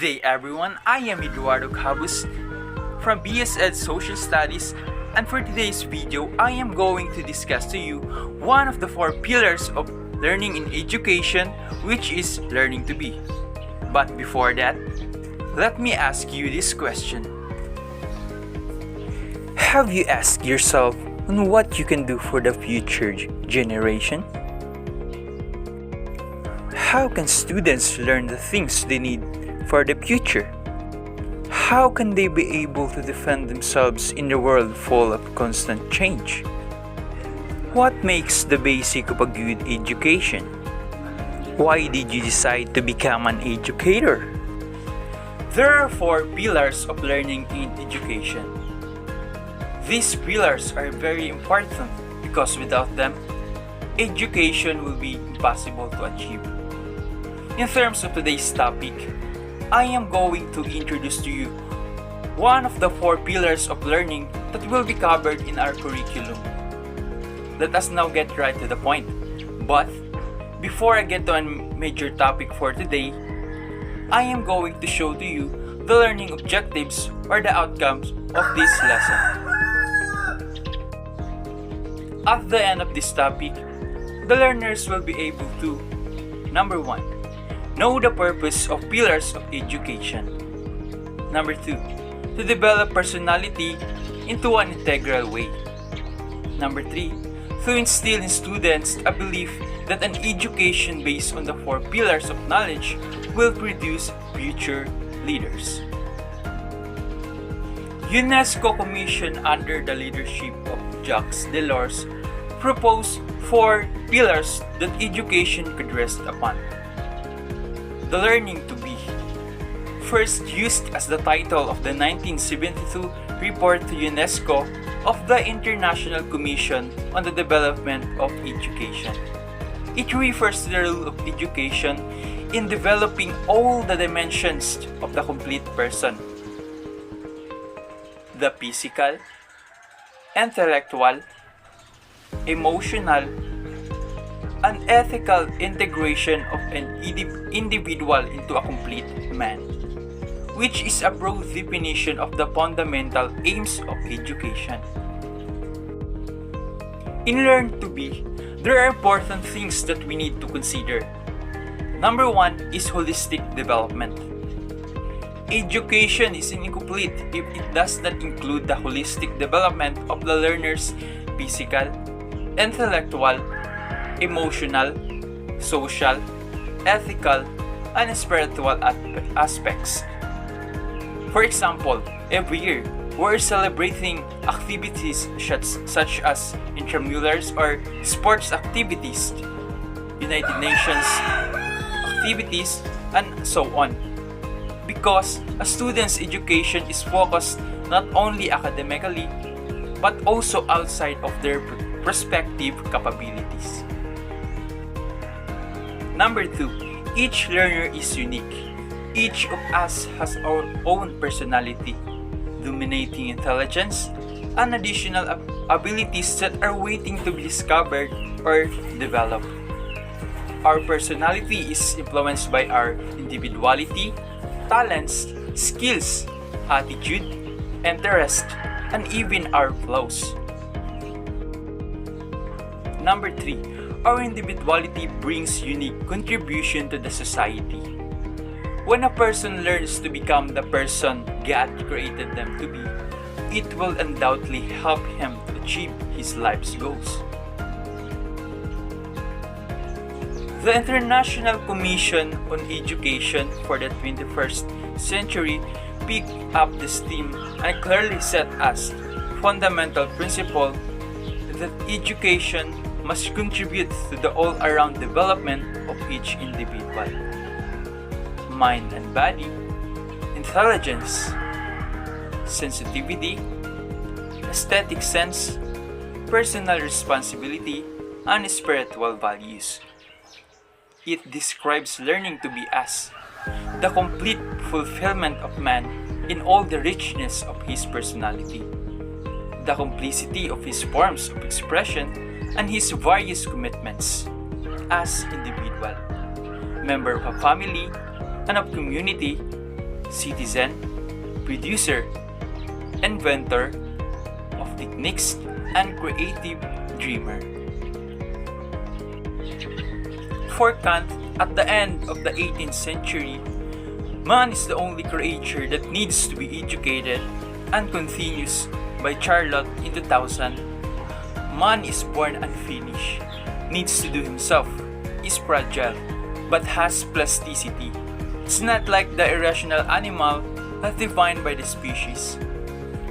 day everyone, I am Eduardo Cabus from BS Ed Social Studies, and for today's video, I am going to discuss to you one of the four pillars of learning in education, which is learning to be. But before that, let me ask you this question. Have you asked yourself on what you can do for the future generation? How can students learn the things they need for the future? How can they be able to defend themselves in a world full of constant change? What makes the basic of a good education? Why did you decide to become an educator? There are four pillars of learning in education. These pillars are very important because without them, education will be impossible to achieve. In terms of today's topic, I am going to introduce to you one of the four pillars of learning that will be covered in our curriculum. Let us now get right to the point. But before I get to a major topic for today, I am going to show to you the learning objectives or the outcomes of this lesson. At the end of this topic, the learners will be able to: number 1, know the purpose of pillars of education. Number 2, to develop personality into an integral way. Number 3, to instill in students a belief that an education based on the four pillars of knowledge will produce future leaders. UNESCO Commission under the leadership of Jacques Delors proposed four pillars that education could rest upon. The learning to be, first used as the title of the 1972 report to UNESCO of the International Commission on the Development of Education. It refers to the role of education in developing all the dimensions of the complete person: the physical, intellectual, emotional, an ethical integration of an individual into a complete man, which is a broad definition of the fundamental aims of education. In Learn to Be, there are important things that we need to consider. Number 1 is holistic development. Education is incomplete if it does not include the holistic development of the learner's physical, intellectual, emotional, social, ethical, and spiritual aspects. For example, every year, we're celebrating activities such as intramurals or sports activities, United Nations activities, and so on. Because a student's education is focused not only academically, but also outside of their prospective capabilities. Number 2, each learner is unique. Each of us has our own personality, dominating intelligence, and additional abilities that are waiting to be discovered or developed. Our personality is influenced by our individuality, talents, skills, attitude, interest, and even our flaws. Number 3, our individuality brings unique contribution to the society. When a person learns to become the person God created them to be, it will undoubtedly help him to achieve his life's goals. The International Commission on Education for the 21st century picked up this theme and clearly set as fundamental principle that education must contribute to the all-around development of each individual. Mind and body, intelligence, sensitivity, aesthetic sense, personal responsibility, and spiritual values. It describes learning to be as the complete fulfillment of man in all the richness of his personality, the complicity of his forms of expression, and his various commitments as individual, member of a family and of community, citizen, producer, inventor of techniques, and creative dreamer. For Kant, at the end of the 18th century, man is the only creature that needs to be educated, and continues by Charlotte in 2000. Man is born unfinished, needs to do himself, is fragile, but has plasticity. It's not like the irrational animal that's defined by the species,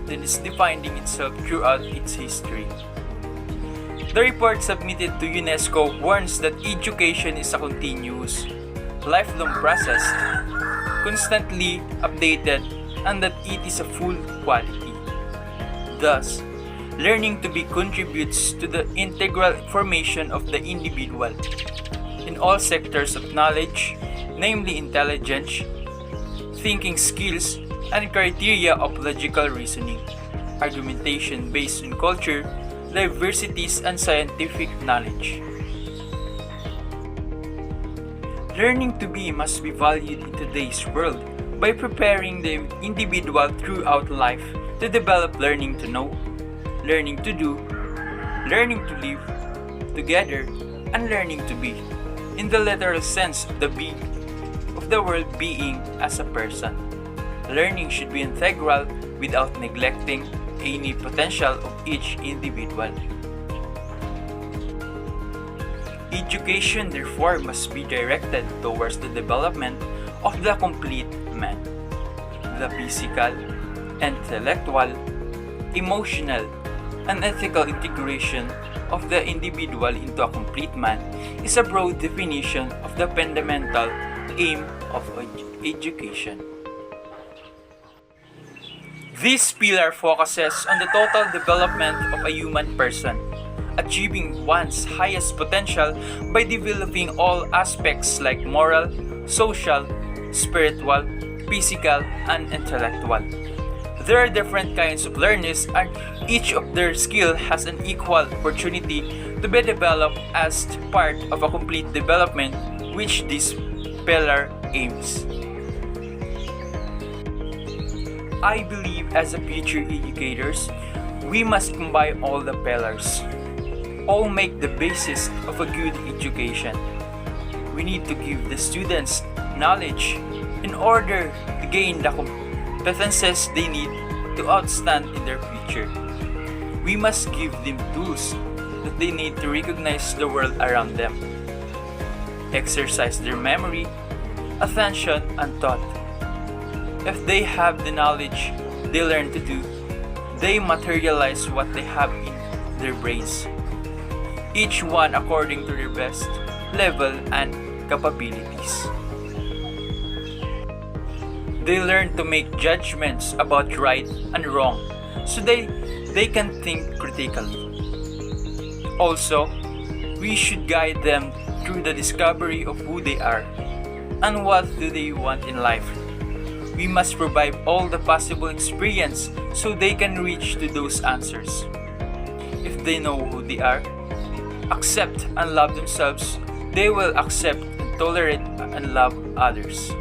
that is defining itself throughout its history. The report submitted to UNESCO warns that education is a continuous, lifelong process, constantly updated, and that it is a full quality. Thus, learning to be contributes to the integral formation of the individual in all sectors of knowledge, namely intelligence, thinking skills, and criteria of logical reasoning, argumentation based on culture, diversities, and scientific knowledge. Learning to be must be valued in today's world by preparing the individual throughout life to develop learning to know, learning to do, learning to live together, and learning to be, in the literal sense of the word being as a person. Learning should be integral without neglecting any potential of each individual. Education, therefore, must be directed towards the development of the complete man. The physical, intellectual, emotional, and ethical integration of the individual into a complete man is a broad definition of the fundamental aim of education. This pillar focuses on the total development of a human person, achieving one's highest potential by developing all aspects like moral, social, spiritual, physical, and intellectual. There are different kinds of learners, and each of their skill has an equal opportunity to be developed as part of a complete development which this pillar aims. I believe as a future educators, we must combine all the pillars. All make the basis of a good education. We need to give the students knowledge in order to gain the competences they need to outstand in their future. We must give them tools that they need to recognize the world around them, exercise their memory, attention, and thought. If they have the knowledge they learn to do, they materialize what they have in their brains, each one according to their best level and capabilities. They learn to make judgments about right and wrong so they can think critically. Also, we should guide them through the discovery of who they are and what do they want in life. We must provide all the possible experience so they can reach to those answers. If they know who they are, accept and love themselves, they will accept and tolerate and love others.